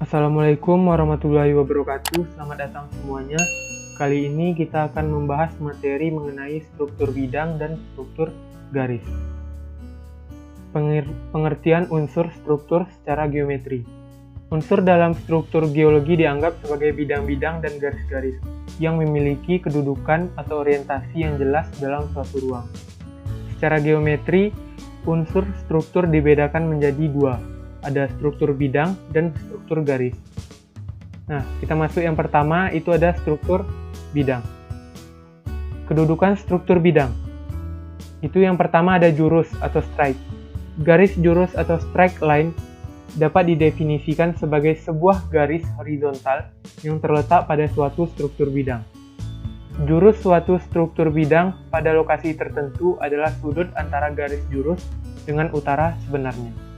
Assalamualaikum warahmatullahi wabarakatuh. Selamat datang semuanya. Kali ini kita akan membahas materi mengenai struktur bidang dan struktur garis. Pengertian unsur struktur secara geometri. Unsur dalam struktur geologi dianggap sebagai bidang-bidang dan garis-garis yang memiliki kedudukan atau orientasi yang jelas dalam suatu ruang. Secara geometri, unsur struktur dibedakan menjadi dua. Ada struktur bidang dan struktur garis. Nah, kita masuk yang pertama, itu ada struktur bidang. Kedudukan struktur bidang. Itu yang pertama ada jurus atau strike. Garis jurus atau strike line dapat didefinisikan sebagai sebuah garis horizontal yang terletak pada suatu struktur bidang. Jurus suatu struktur bidang pada lokasi tertentu adalah sudut antara garis jurus dengan utara sebenarnya.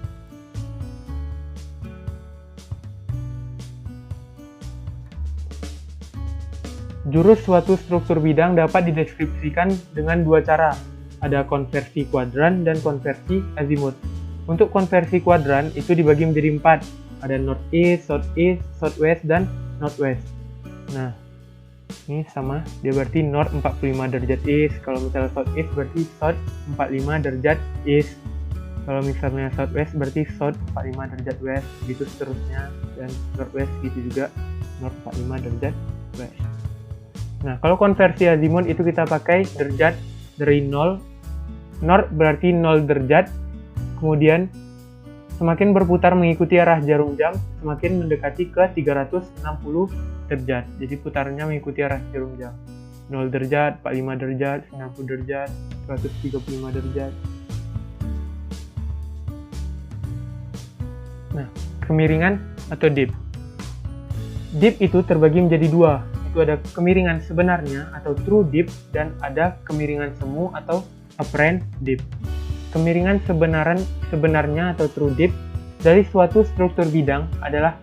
Jurus suatu struktur bidang dapat dideskripsikan dengan dua cara, ada konversi kuadran dan konversi azimut. Untuk konversi kuadran itu dibagi menjadi 4, ada northeast, southeast, southwest, dan northwest. Nah, ini sama, dia berarti north 45 derajat east, kalau misalnya southeast berarti south 45 derajat east, kalau misalnya southwest berarti south 45 derajat west, gitu seterusnya, dan northwest gitu juga, north 45 derajat west. Nah, kalau konversi azimut itu kita pakai derajat dari 0. North berarti 0 derajat. Kemudian semakin berputar mengikuti arah jarum jam, semakin mendekati ke 360 derajat. Jadi putarnya mengikuti arah jarum jam. 0 derajat, 45 derajat, 90 derajat, 135 derajat. Nah, kemiringan atau dip. Dip itu terbagi menjadi dua. Itu ada kemiringan sebenarnya atau true dip dan ada kemiringan semu atau apparent dip. Kemiringan sebenarnya atau true dip dari suatu struktur bidang adalah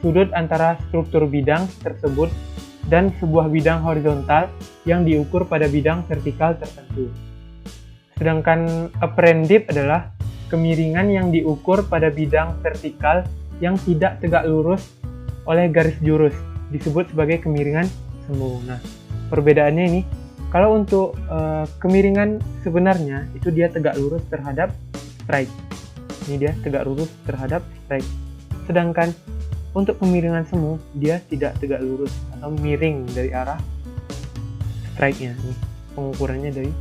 sudut antara struktur bidang tersebut dan sebuah bidang horizontal yang diukur pada bidang vertikal tertentu. Sedangkan apparent dip adalah kemiringan yang diukur pada bidang vertikal yang tidak tegak lurus oleh garis jurus, disebut sebagai kemiringan semu. Nah, perbedaannya ini, kalau untuk kemiringan sebenarnya itu dia tegak lurus terhadap strike. Ini dia tegak lurus terhadap strike. Sedangkan untuk kemiringan semu dia tidak tegak lurus atau miring dari arah strike-nya. Ini pengukurannya dari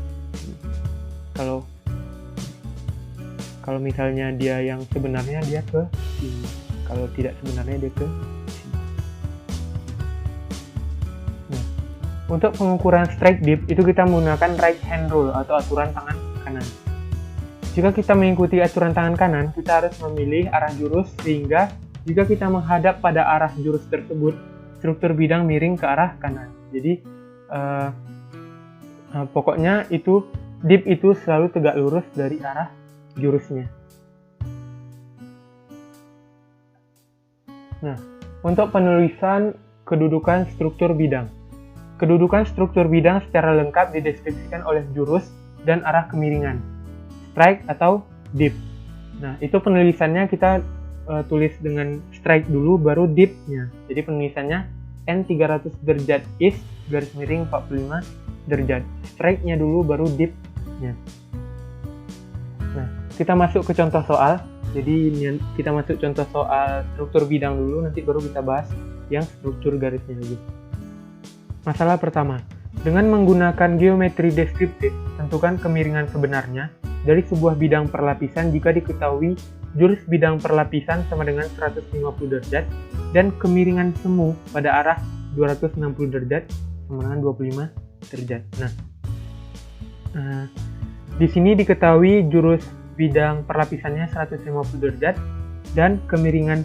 kalau misalnya dia yang sebenarnya dia ke sini. Kalau tidak sebenarnya dia ke Untuk pengukuran strike dip itu kita menggunakan right hand rule atau aturan tangan kanan. Jika kita mengikuti aturan tangan kanan, kita harus memilih arah jurus sehingga jika kita menghadap pada arah jurus tersebut, struktur bidang miring ke arah kanan. Jadi pokoknya itu dip itu selalu tegak lurus dari arah jurusnya. Nah, untuk penulisan kedudukan struktur bidang. Kedudukan struktur bidang secara lengkap dideskripsikan oleh jurus dan arah kemiringan, strike atau dip. Nah, itu penulisannya kita tulis dengan strike dulu, baru dipnya. Jadi penulisannya N300 derajat east, garis miring 45 derajat. Strike-nya dulu, baru dipnya. Nah, kita masuk ke contoh soal. Jadi kita masuk contoh soal struktur bidang dulu, nanti baru kita bahas yang struktur garisnya lagi. Masalah pertama, dengan menggunakan geometri deskriptif, tentukan kemiringan sebenarnya dari sebuah bidang perlapisan jika diketahui jurus bidang perlapisan sama dengan 150 derajat dan kemiringan semu pada arah 260 derajat sama dengan 25 derajat. Nah, di sini diketahui jurus bidang perlapisannya 150 derajat dan kemiringan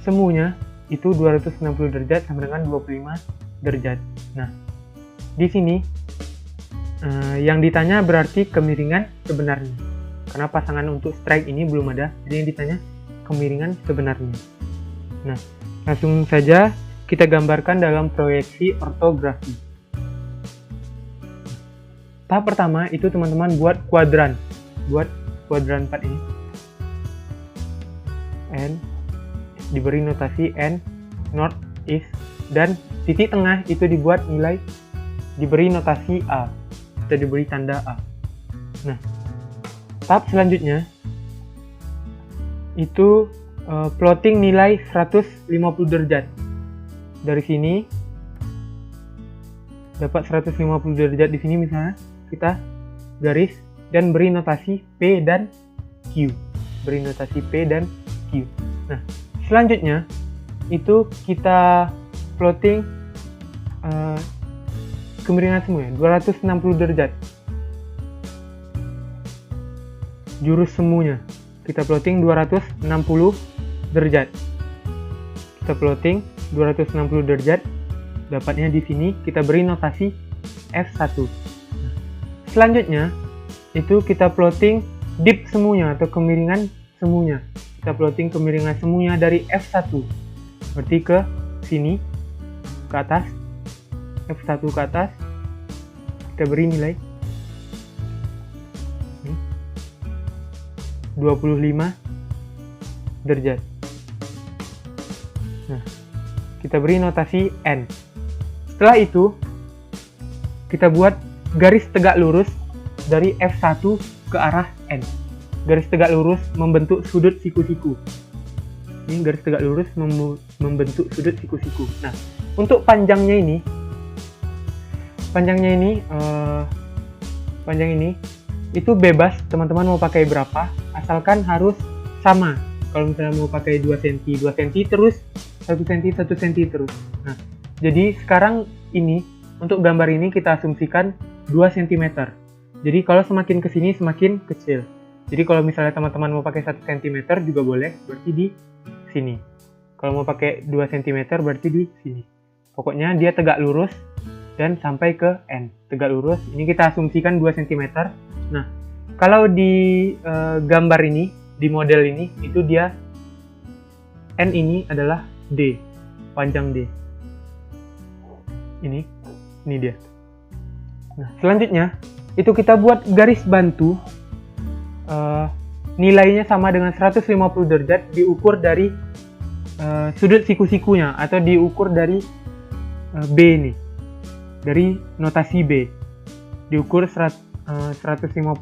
semunya itu 260 derajat sama dengan 25 derajat. Nah, di sini yang ditanya berarti kemiringan sebenarnya. Karena pasangan untuk strike ini belum ada, jadi yang ditanya kemiringan sebenarnya. Nah, langsung saja kita gambarkan dalam proyeksi ortografi. Tahap pertama itu teman-teman buat kuadran. Buat kuadran 4 ini. N diberi notasi N, North, East, dan titik tengah itu dibuat nilai diberi notasi A atau diberi tanda A. Nah, tahap selanjutnya itu plotting nilai 150 derajat. Dari sini dapat 150 derajat, di sini misalnya kita garis dan beri notasi P dan Q. Beri notasi P dan Q. Nah, selanjutnya itu kita plotting kemiringan semuanya 260 derajat. Jurus semuanya kita plotting 260 derajat. Kita plotting 260 derajat. Dapatnya di sini kita beri notasi F1. Selanjutnya itu kita plotting dip semuanya atau kemiringan semuanya. Kita plotting kemiringan semuanya dari F1. Berarti ke sini, ke atas, F1 ke atas. Kita beri nilai 25 derajat. Nah, kita beri notasi N. Setelah itu, kita buat garis tegak lurus dari F1 ke arah N. Garis tegak lurus membentuk sudut siku-siku. Ini garis tegak lurus membentuk sudut siku-siku. Nah, untuk panjang ini itu bebas, teman-teman mau pakai berapa, asalkan harus sama. Kalau misalnya mau pakai 2 cm, 2 cm terus, 1 cm, 1 cm terus. Nah, jadi sekarang ini, untuk gambar ini kita asumsikan 2 cm. Jadi kalau semakin ke sini semakin kecil. Jadi kalau misalnya teman-teman mau pakai 1 cm juga boleh, berarti di sini. Kalau mau pakai 2 cm berarti di sini. Pokoknya dia tegak lurus dan sampai ke N. Tegak lurus, ini kita asumsikan 2 cm. Nah, kalau di gambar ini, di model ini, itu dia N ini adalah D, panjang D. Ini dia. Nah, selanjutnya itu kita buat garis bantu, nilainya sama dengan 150 derajat, diukur dari sudut siku-sikunya atau diukur dari B nih, dari notasi B, diukur 150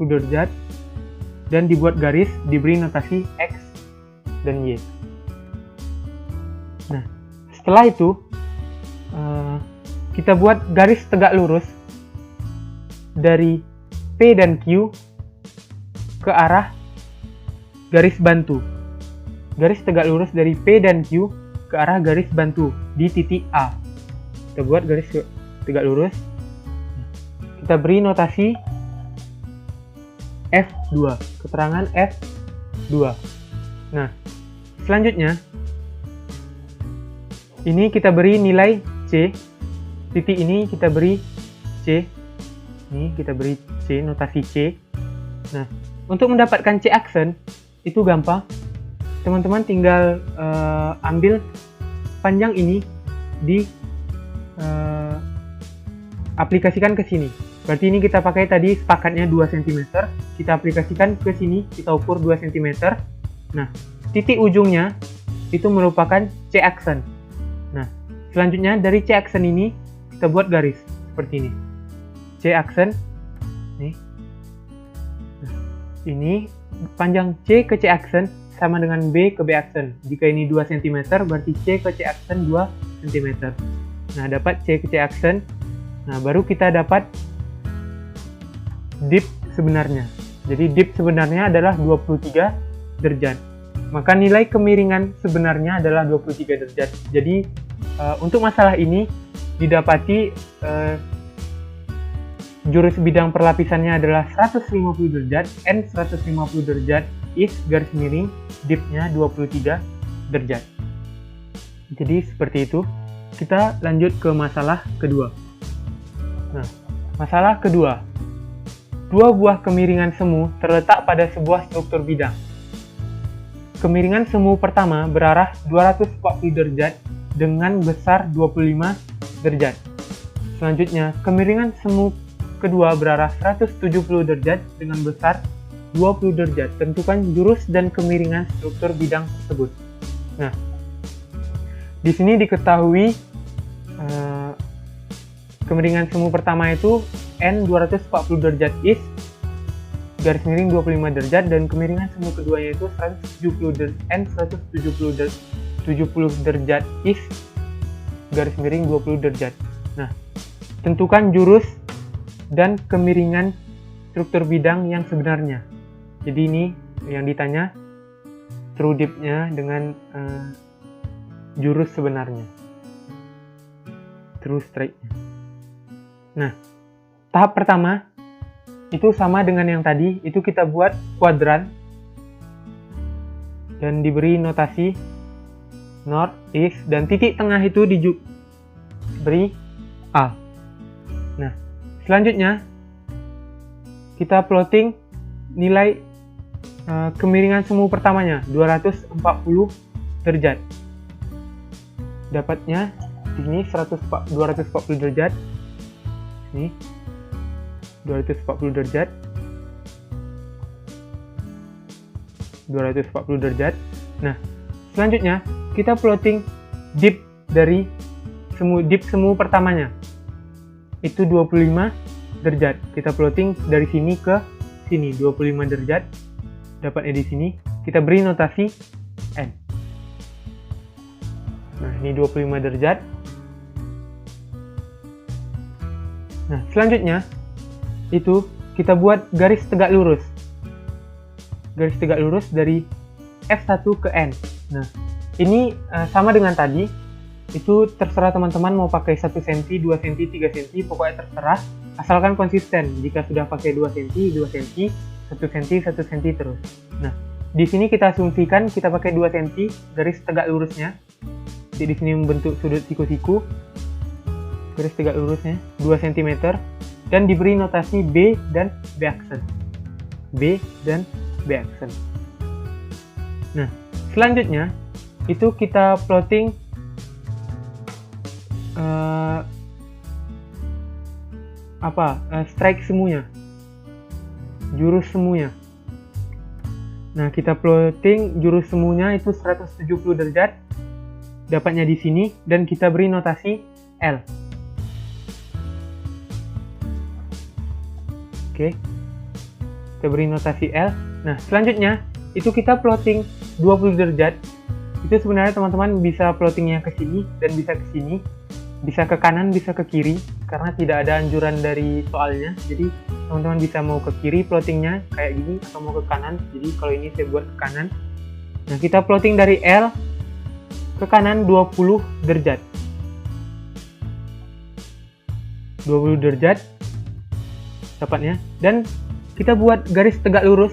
derajat dan dibuat garis, diberi notasi X dan Y. Nah, setelah itu kita buat garis tegak lurus dari P dan Q ke arah garis bantu. Garis tegak lurus dari P dan Q ke arah garis bantu di titik A. Kita buat garis tegak lurus. Kita beri notasi F2, keterangan F2. Nah, selanjutnya ini kita beri nilai C. Titik ini kita beri C. Ini kita beri C, notasi C. Nah, untuk mendapatkan C aksen itu gampang. Teman-teman tinggal ambil panjang ini di aplikasikan ke sini. Berarti ini kita pakai tadi sepakatnya 2 cm. Kita aplikasikan ke sini, kita ukur 2 cm. Nah, titik ujungnya itu merupakan C aksen. Nah, selanjutnya dari C aksen ini kita buat garis seperti ini. C aksen. Nih. Nah, ini panjang C ke C aksen sama dengan B ke B aksen. Jika ini 2 cm, berarti C ke C aksen 2 cm. Nah, dapat C ke C aksen. Nah, baru kita dapat dip sebenarnya. Jadi dip sebenarnya adalah 23 derajat. Maka nilai kemiringan sebenarnya adalah 23 derajat. Jadi untuk masalah ini didapati jurus bidang perlapisannya adalah 150 derajat, N 150 derajat, is garis miring, dipnya 23 derajat. Jadi seperti itu. Kita lanjut ke masalah kedua. Nah, masalah kedua. Dua buah kemiringan semu terletak pada sebuah struktur bidang. Kemiringan semu pertama berarah 240 derajat dengan besar 25 derajat. Selanjutnya, kemiringan semu kedua berarah 170 derajat dengan besar 20 derajat. Tentukan jurus dan kemiringan struktur bidang tersebut. Nah, di sini diketahui kemiringan semu pertama itu N 240 derajat east garis miring 25 derajat, dan kemiringan semu keduanya itu 70 derajat east garis miring 20 derajat. Nah, tentukan jurus dan kemiringan struktur bidang yang sebenarnya. Jadi ini yang ditanya, true dip-nya dengan jurus sebenarnya, true straight-nya. Nah, tahap pertama itu sama dengan yang tadi, itu kita buat kuadran dan diberi notasi north, east, dan titik tengah itu diberi A. Nah, selanjutnya kita plotting nilai kemiringan semu pertamanya 240 derajat. Dapatnya di sini 240 derajat. Ini 240 derajat. 240 derajat. Nah, selanjutnya kita plotting dip dari semu pertamanya. Itu 25 derajat. Kita plotting dari sini ke sini 25 derajat. Dapatnya di sini. Kita beri notasi N. Nah, ini 25 derajat. Nah, selanjutnya itu kita buat garis tegak lurus. Garis tegak lurus dari F1 ke N. Nah, ini sama dengan tadi. Itu terserah teman-teman mau pakai 1 cm, 2 cm, 3 cm, pokoknya terserah. Asalkan konsisten. Jika sudah pakai 2 cm, 2 cm, 1 cm, 1 cm terus. Nah, di sini kita asumsikan kita pakai 2 cm garis tegak lurusnya. Jadi di sini membentuk sudut siku-siku. Garis tegak lurusnya 2 cm dan diberi notasi B dan B aksen. B dan B aksen. Nah, selanjutnya itu kita plotting strike semuanya, jurus semuanya. Nah, kita plotting jurus semuanya itu 170 derajat. Dapatnya di sini dan kita beri notasi L. Oke. Kita beri notasi L. Nah, selanjutnya itu kita plotting 20 derajat. Itu sebenarnya teman-teman bisa plottingnya ke sini dan bisa ke sini. Bisa ke kanan, bisa ke kiri, karena tidak ada anjuran dari soalnya. Jadi teman-teman bisa mau ke kiri plottingnya kayak gini, atau mau ke kanan. Jadi kalau ini saya buat ke kanan. Nah, kita plotting dari L ke kanan 20 derajat. 20 derajat dapatnya. Dan kita buat garis tegak lurus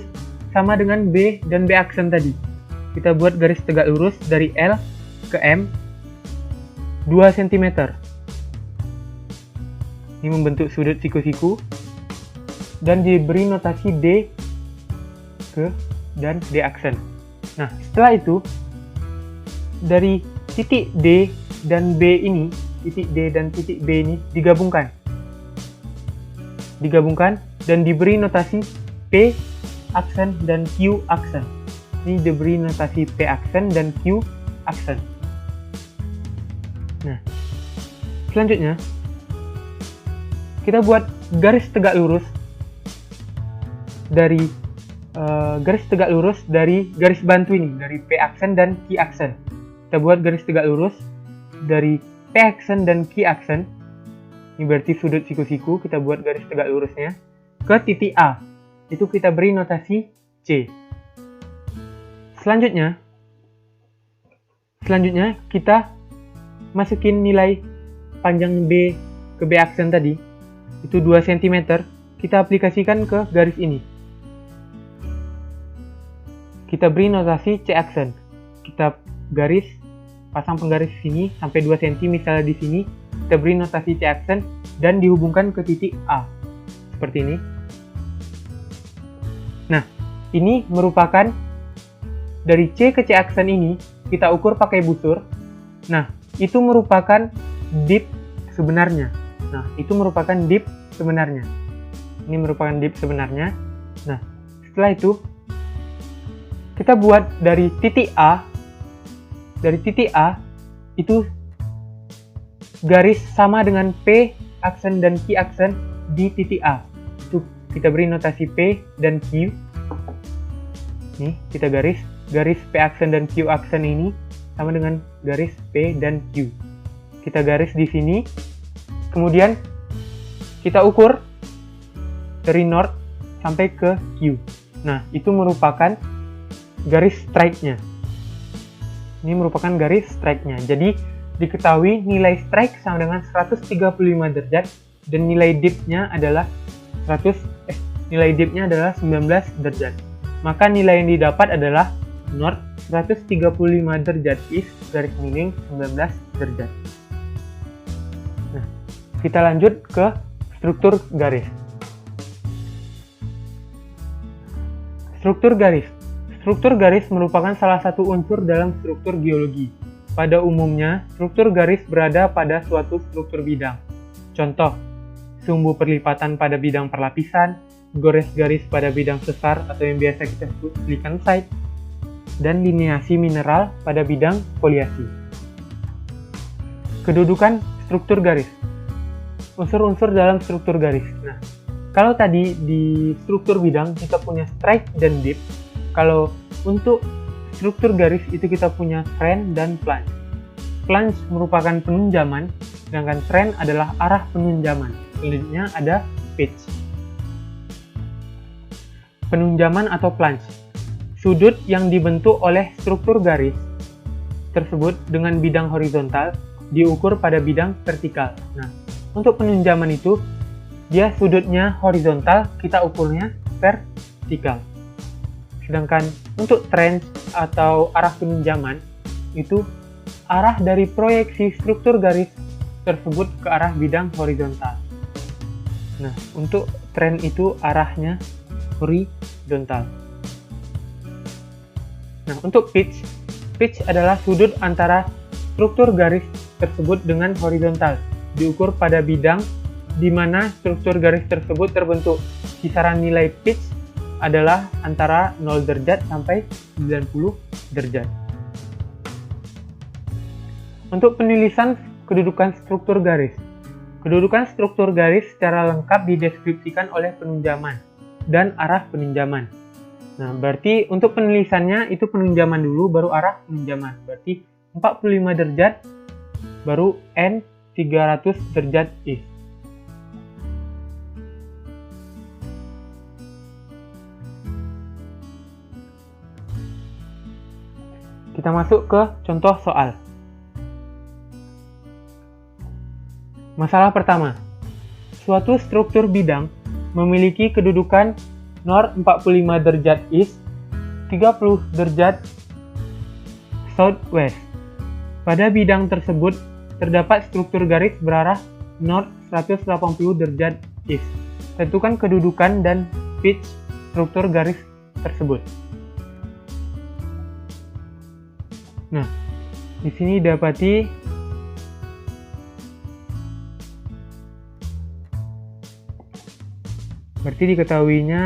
sama dengan B dan B aksen tadi. Kita buat garis tegak lurus dari L ke M 2 cm. Ini membentuk sudut siku-siku dan diberi notasi D ke dan D aksen. Nah, setelah itu dari titik D dan B ini, titik D dan titik B ini digabungkan dan diberi notasi P aksen dan Q aksen. Ini diberi notasi P aksen dan Q aksen. Nah, selanjutnya kita buat garis tegak lurus dari garis bantu ini, dari P aksen dan Q aksen. Kita buat garis tegak lurus dari P aksen dan Q aksen. Ini berarti sudut siku-siku. Kita buat garis tegak lurusnya ke titik A. Itu kita beri notasi C. Selanjutnya kita masukin nilai panjang B ke B aksen tadi. Itu 2 cm. Kita aplikasikan ke garis ini. Kita beri notasi C aksen. Kita pasang penggaris sini sampai 2 cm misalnya di sini. Kita beri notasi C aksen dan dihubungkan ke titik A. Seperti ini. Nah, ini merupakan dari C ke C aksen ini kita ukur pakai busur. Nah, itu merupakan dip sebenarnya. Ini merupakan dip sebenarnya. Nah, setelah itu kita buat dari titik A itu garis sama dengan P aksen dan Q aksen di titik A. Itu kita beri notasi P dan Q. Nih, kita garis P aksen dan Q aksen ini sama dengan garis P dan Q. Kita garis di sini. Kemudian kita ukur dari north sampai ke Q. Nah, itu merupakan garis strike-nya. Ini merupakan garis strike-nya. Jadi, diketahui nilai strike sama dengan 135 derajat dan nilai dip-nya adalah 19 derajat. Maka nilai yang didapat adalah north 135 derajat east garis miring 19 derajat. Nah, kita lanjut ke struktur garis. Struktur garis merupakan salah satu unsur dalam struktur geologi. Pada umumnya, struktur garis berada pada suatu struktur bidang. Contoh, sumbu perlipatan pada bidang perlapisan, gores garis pada bidang sesar atau yang biasa kita sebut silicon site, dan lineasi mineral pada bidang foliasi. Kedudukan struktur garis. Unsur-unsur dalam struktur garis. Nah, kalau tadi di struktur bidang kita punya strike dan dip, kalau untuk struktur garis itu kita punya trend dan plunge. Plunge merupakan penunjaman, sedangkan trend adalah arah penunjaman. Selanjutnya ada pitch. Penunjaman atau plunge. Sudut yang dibentuk oleh struktur garis tersebut dengan bidang horizontal diukur pada bidang vertikal. Nah, untuk penunjaman itu, dia sudutnya horizontal, kita ukurnya vertikal. Sedangkan untuk trend atau arah penunjaman, itu arah dari proyeksi struktur garis tersebut ke arah bidang horizontal. Nah, untuk trend itu arahnya horizontal. Nah, untuk pitch adalah sudut antara struktur garis tersebut dengan horizontal, diukur pada bidang di mana struktur garis tersebut terbentuk. Kisaran nilai pitch adalah antara 0 derajat sampai 90 derajat. Untuk penulisan kedudukan struktur garis. Kedudukan struktur garis secara lengkap dideskripsikan oleh penunjaman dan arah penunjaman. Nah, berarti untuk penulisannya itu penunjaman dulu baru arah penunjaman. Berarti 45 derajat baru N 300 derajat east. Kita masuk ke contoh soal. Masalah pertama. Suatu struktur bidang memiliki kedudukan north 45 derajat east, 30 derajat southwest. Pada bidang tersebut terdapat struktur garis berarah north 180 derajat east. Tentukan kedudukan dan pitch struktur garis tersebut. Nah, di sini dapati berarti diketahuinya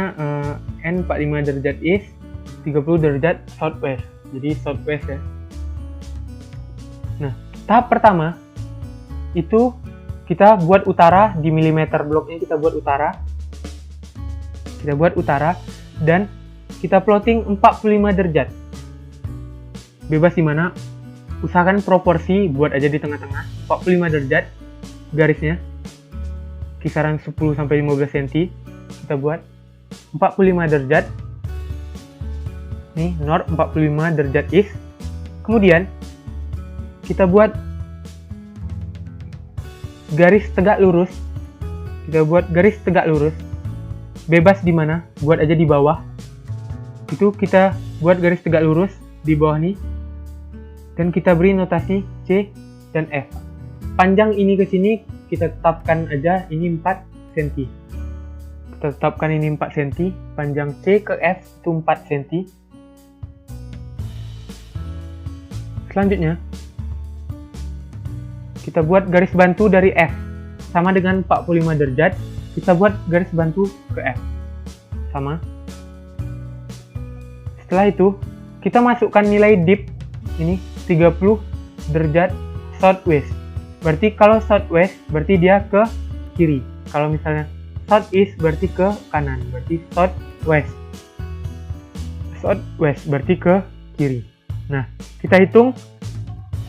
N 45 derajat east, 30 derajat southwest. Jadi southwest ya. Nah, tahap pertama itu kita buat utara di milimeter bloknya, kita buat utara. Kita buat utara dan kita plotting 45 derajat. Bebas di mana, usahakan proporsi, buat aja di tengah-tengah, 45 derajat garisnya, kisaran 10 sampai 15 cm, kita buat 45 derajat. Nih, north 45 derajat east. Kemudian kita buat garis tegak lurus. Kita buat garis tegak lurus. Bebas di mana, buat aja di bawah. Itu kita buat garis tegak lurus di bawah nih. Dan kita beri notasi C dan F. Panjang ini ke sini kita tetapkan aja ini 4 cm. Kita tetapkan ini 4 cm, panjang C ke F itu 4 cm. Selanjutnya kita buat garis bantu dari F sama dengan 45 derajat. Kita buat garis bantu ke F sama. Setelah itu kita masukkan nilai dip ini 30 derajat southwest. Berarti kalau southwest berarti dia ke kiri. Kalau misalnya southeast berarti ke kanan. Berarti southwest. Southwest berarti ke kiri. Nah, kita hitung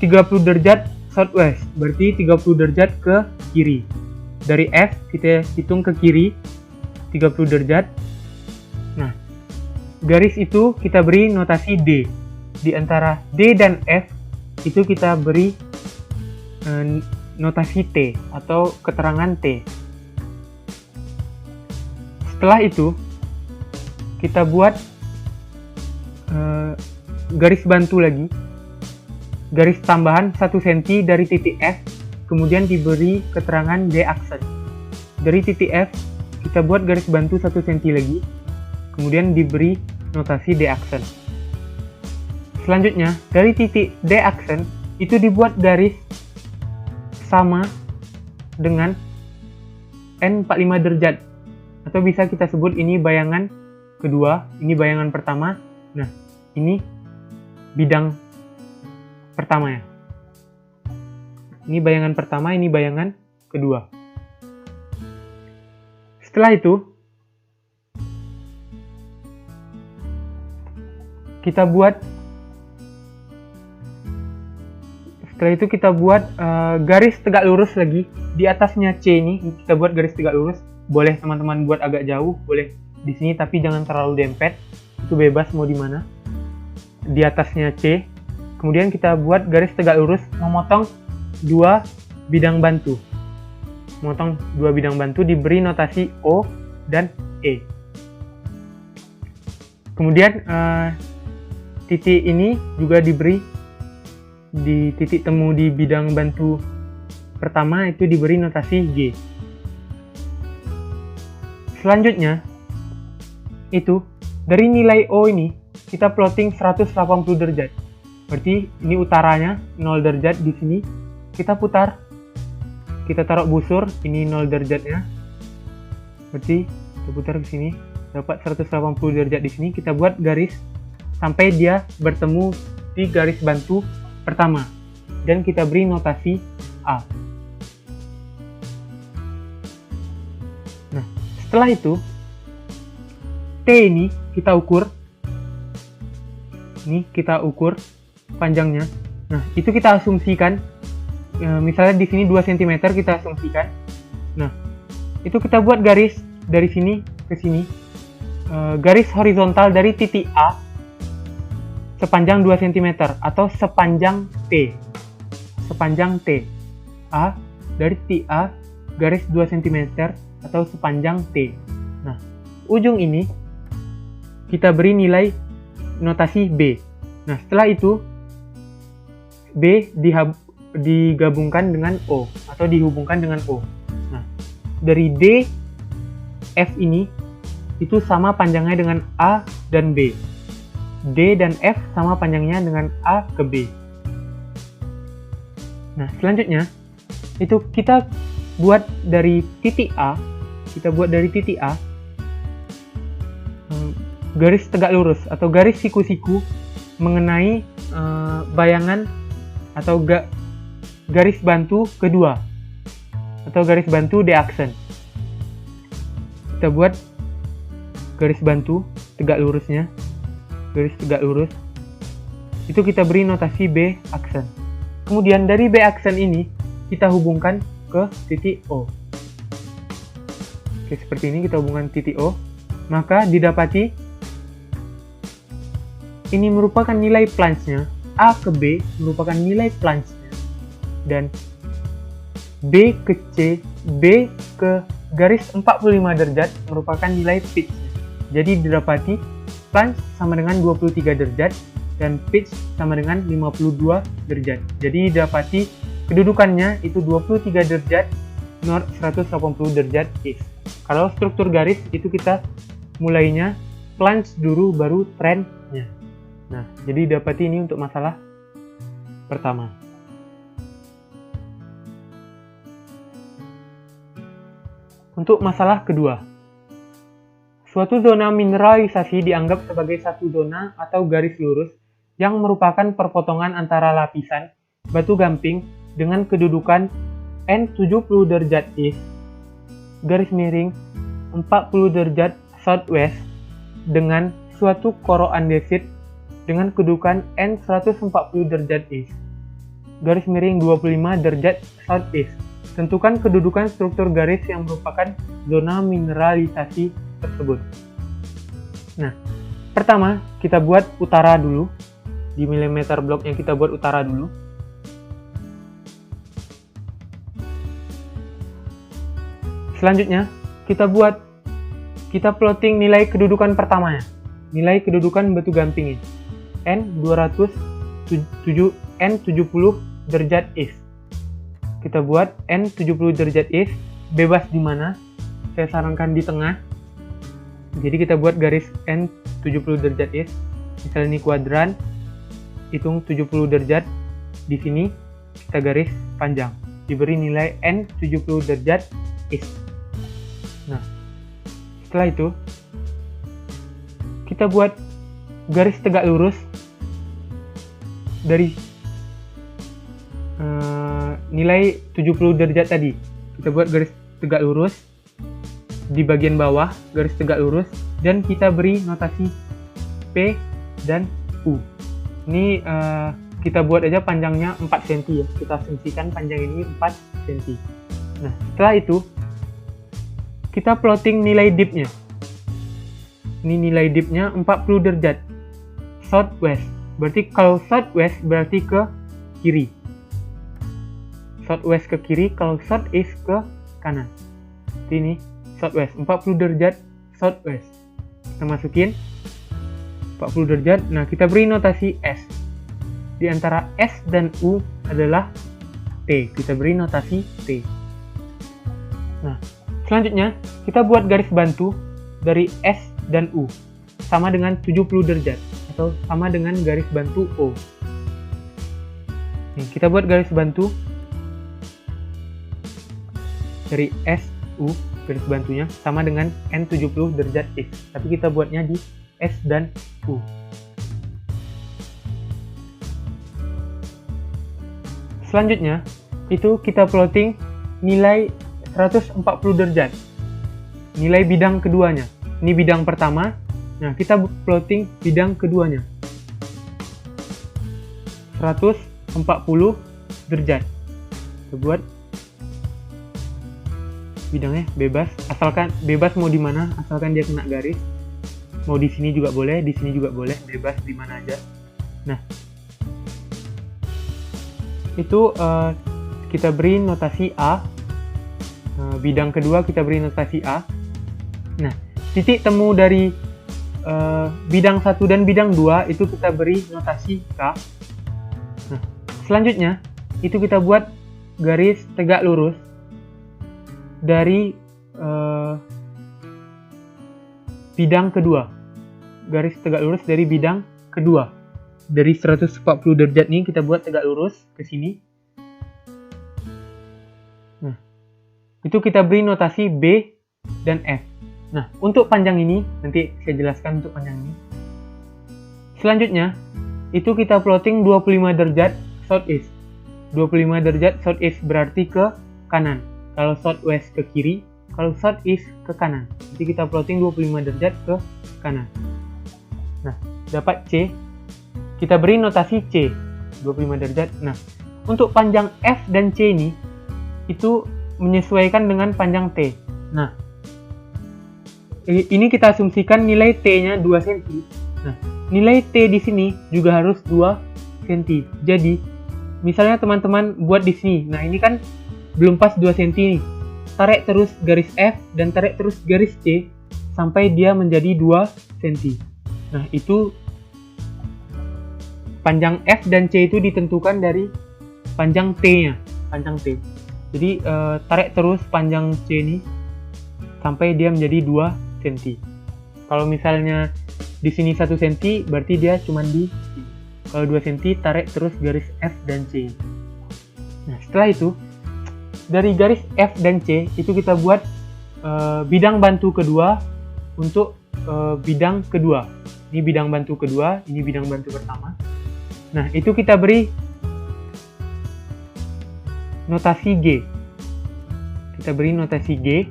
30 derajat southwest. Berarti 30 derajat ke kiri. Dari F kita hitung ke kiri 30 derajat. Nah, garis itu kita beri notasi D. Di antara D dan F itu kita beri notasi T atau keterangan T. Setelah itu kita buat garis bantu lagi, garis tambahan 1 cm dari titik F, kemudian diberi keterangan D aksen. Dari titik F kita buat garis bantu 1 cm lagi, kemudian diberi notasi D aksen. Selanjutnya dari titik D aksen itu dibuat garis sama dengan N45 derajat, atau bisa kita sebut ini bayangan kedua, ini bayangan pertama. Nah, ini bidang pertama ya. Ini bayangan pertama, ini bayangan kedua. Setelah itu kita buat garis tegak lurus lagi di atasnya C ini. Kita buat garis tegak lurus. Boleh teman-teman buat agak jauh, boleh di sini, tapi jangan terlalu dempet. Itu bebas mau di mana. Di atasnya C. Kemudian kita buat garis tegak lurus memotong 2 bidang bantu. Memotong 2 bidang bantu diberi notasi O dan E. Kemudian titik ini juga diberi di titik temu di bidang bantu pertama, itu diberi notasi G. Selanjutnya itu dari nilai O ini kita plotting 180 derajat. Berarti ini utaranya 0 derajat, di sini kita putar. Kita taruh busur, ini 0 derajatnya. Berarti kita putar ke sini, dapat 180 derajat di sini. Kita buat garis sampai dia bertemu di garis bantu pertama, dan kita beri notasi A. Nah, setelah itu T ini kita ukur. Ini kita ukur panjangnya. Nah, itu kita asumsikan misalnya di sini 2 cm kita asumsikan. Nah, itu kita buat garis dari sini ke sini. Garis horizontal dari titik A sepanjang 2 cm atau sepanjang T. Sepanjang T. A dari titik A garis 2 cm atau sepanjang T. Nah, ujung ini kita beri nilai notasi B. Nah, setelah itu B digabungkan dengan O atau dihubungkan dengan O. Nah, dari D F ini itu sama panjangnya dengan A dan B. D dan F sama panjangnya dengan A ke B. Nah, selanjutnya itu kita buat dari titik A. Kita buat dari titik A garis tegak lurus atau garis siku-siku mengenai bayangan atau garis bantu kedua atau garis bantu D aksen. Kita buat garis bantu tegak lurusnya, garis tegak lurus itu kita beri notasi B aksen. Kemudian dari B aksen ini kita hubungkan ke titik O. Oke, seperti ini kita hubungkan titik O, maka didapati ini merupakan nilai plunge-nya. A ke B merupakan nilai plunge-nya, dan B ke C, B ke garis 45 derajat merupakan nilai pitch-nya. Jadi didapati plunge sama dengan 23 derajat dan pitch sama dengan 52 derajat. Jadi didapati kedudukannya itu 23 derajat north, 180 derajat east. Kalau struktur garis itu kita mulainya plunge dulu baru trendnya. Nah, jadi dapati ini untuk masalah pertama. Untuk masalah kedua, suatu zona mineralisasi dianggap sebagai satu zona atau garis lurus yang merupakan perpotongan antara lapisan batu gamping dengan kedudukan N 70 derajat east, garis miring 40 derajat southwest dengan suatu koro andesit dengan kedudukan N 140 derajat east, garis miring 25 derajat southeast. Tentukan kedudukan struktur garis yang merupakan zona mineralisasi tersebut. Nah, pertama kita buat utara dulu. Di milimeter block yang kita buat utara dulu. Selanjutnya, kita plotting nilai kedudukan pertamanya. Nilai kedudukan batu gamping ini. N 70 derajat east. Kita buat N 70 derajat east, bebas di mana? Saya sarankan di tengah. Jadi kita buat garis N 70 derajat east. Misalnya ini kuadran, hitung 70 derajat. Di sini kita garis panjang. Diberi nilai N 70 derajat east. Nah, setelah itu kita buat garis tegak lurus dari nilai 70 derajat tadi. Kita buat garis tegak lurus di bagian bawah, garis tegak lurus, dan kita beri notasi P dan U. Ini kita buat aja panjangnya 4 cm ya. Kita asumsikan panjang ini 4 cm. Nah, setelah itu kita plotting nilai dipnya. Ini nilai dipnya 40 derajat southwest. Berarti kalau southwest berarti ke kiri. Southwest ke kiri, kalau southeast ke kanan. Ini southwest, 40 derajat southwest. Kita masukin 40 derajat. Nah, kita beri notasi S. Di antara S dan U adalah T. Kita beri notasi T. Nah, selanjutnya kita buat garis bantu dari S dan U. Sama dengan 70 derajat. Atau sama dengan garis bantu O. Nih, kita buat garis bantu dari S, U, garis bantunya sama dengan N 70 derajat east. Tapi kita buatnya di S dan U. Selanjutnya, itu kita plotting nilai 140 derajat. Nilai bidang keduanya. Ini bidang pertama. Nah, kita plotting bidang keduanya. 140 derajat. Kita buat bidangnya bebas, asalkan bebas mau di mana, asalkan dia kena garis. Mau di sini juga boleh, di sini juga boleh, bebas di mana aja. Nah, itu kita beri notasi A. Bidang kedua kita beri notasi A. Nah, titik temu dari bidang 1 dan bidang 2 itu kita beri notasi K. Nah, selanjutnya itu kita buat garis tegak lurus dari bidang kedua. Garis tegak lurus dari bidang kedua. Dari 140 derajat nih kita buat tegak lurus ke sini. Nah, itu kita beri notasi B dan F. Nah, untuk panjang ini nanti saya jelaskan untuk panjang ini. Selanjutnya, itu kita plotting 25 derajat southeast. 25 derajat southeast berarti ke kanan. Kalau southwest ke kiri, kalau southeast ke kanan. Jadi kita plotting 25 derajat ke kanan. Nah, dapat C. Kita beri notasi C, 25 derajat. Nah, untuk panjang F dan C ini, itu menyesuaikan dengan panjang T. Nah, ini kita asumsikan nilai T-nya 2 cm. Nah, nilai T di sini juga harus 2 cm. Jadi, misalnya teman-teman buat di sini. Nah, ini kan belum pas 2 cm nih. Tarik terus garis F dan tarik terus garis C sampai dia menjadi 2 cm. Nah, itu panjang F dan C itu ditentukan dari panjang T-nya, panjang T. Jadi tarik terus panjang C ini sampai dia menjadi 2 cm. Kalau misalnya di sini 1 cm, berarti dia cuma di sini. Kalau 2 cm, tarik terus garis F dan C. Nah, setelah itu dari garis F dan C itu kita buat bidang bantu kedua untuk bidang kedua. Ini bidang bantu kedua, ini bidang bantu pertama. Nah, itu kita beri notasi G. Kita beri notasi G.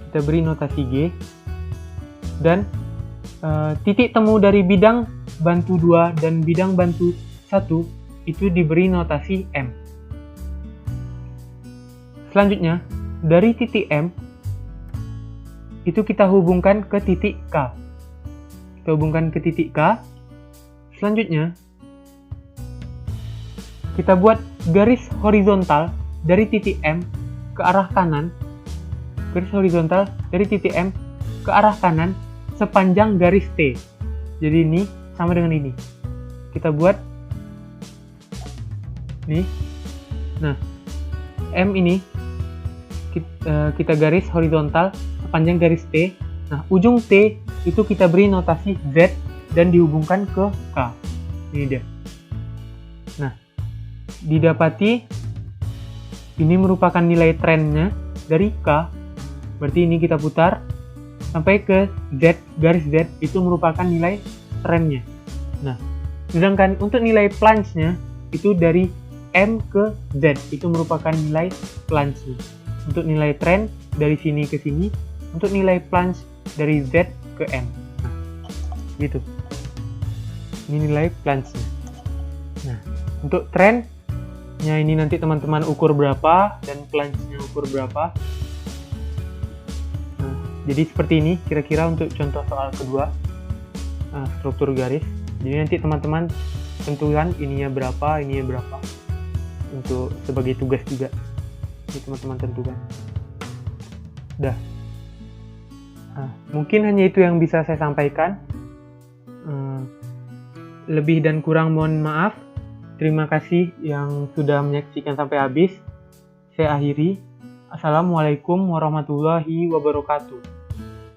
Kita beri notasi G. Dan titik temu dari bidang bantu 2 dan bidang bantu 1 itu diberi notasi M. Selanjutnya, dari titik M itu kita hubungkan ke titik K. Kita hubungkan ke titik K. Selanjutnya, kita buat garis horizontal dari titik M ke arah kanan. Garis horizontal dari titik M ke arah kanan sepanjang garis T. Jadi ini sama dengan ini. Kita buat nih. Nah, M ini kita garis horizontal sepanjang garis T. Nah, ujung T itu kita beri notasi Z dan dihubungkan ke K. Ini dia. Nah, didapati ini merupakan nilai trennya dari K. Berarti ini kita putar sampai ke Z, garis Z itu merupakan nilai trennya. Nah, sedangkan untuk nilai plunge-nya itu dari M ke Z, itu merupakan nilai plunge-nya. Untuk nilai tren dari sini ke sini, untuk nilai plunge dari Z ke M. Nah, gitu. Ini nilai plunge-nya. Nah, untuk trennya ini nanti teman-teman ukur berapa dan plunge-nya ukur berapa. Nah, jadi seperti ini kira-kira untuk contoh soal kedua, struktur garis. Jadi nanti teman-teman tentukan ininya berapa untuk sebagai tugas juga. Ini teman-teman tentukan. Udah. Nah, mungkin hanya itu yang bisa saya sampaikan. Lebih dan kurang mohon maaf. Terima kasih yang sudah menyaksikan sampai habis. Saya akhiri. Assalamualaikum warahmatullahi wabarakatuh.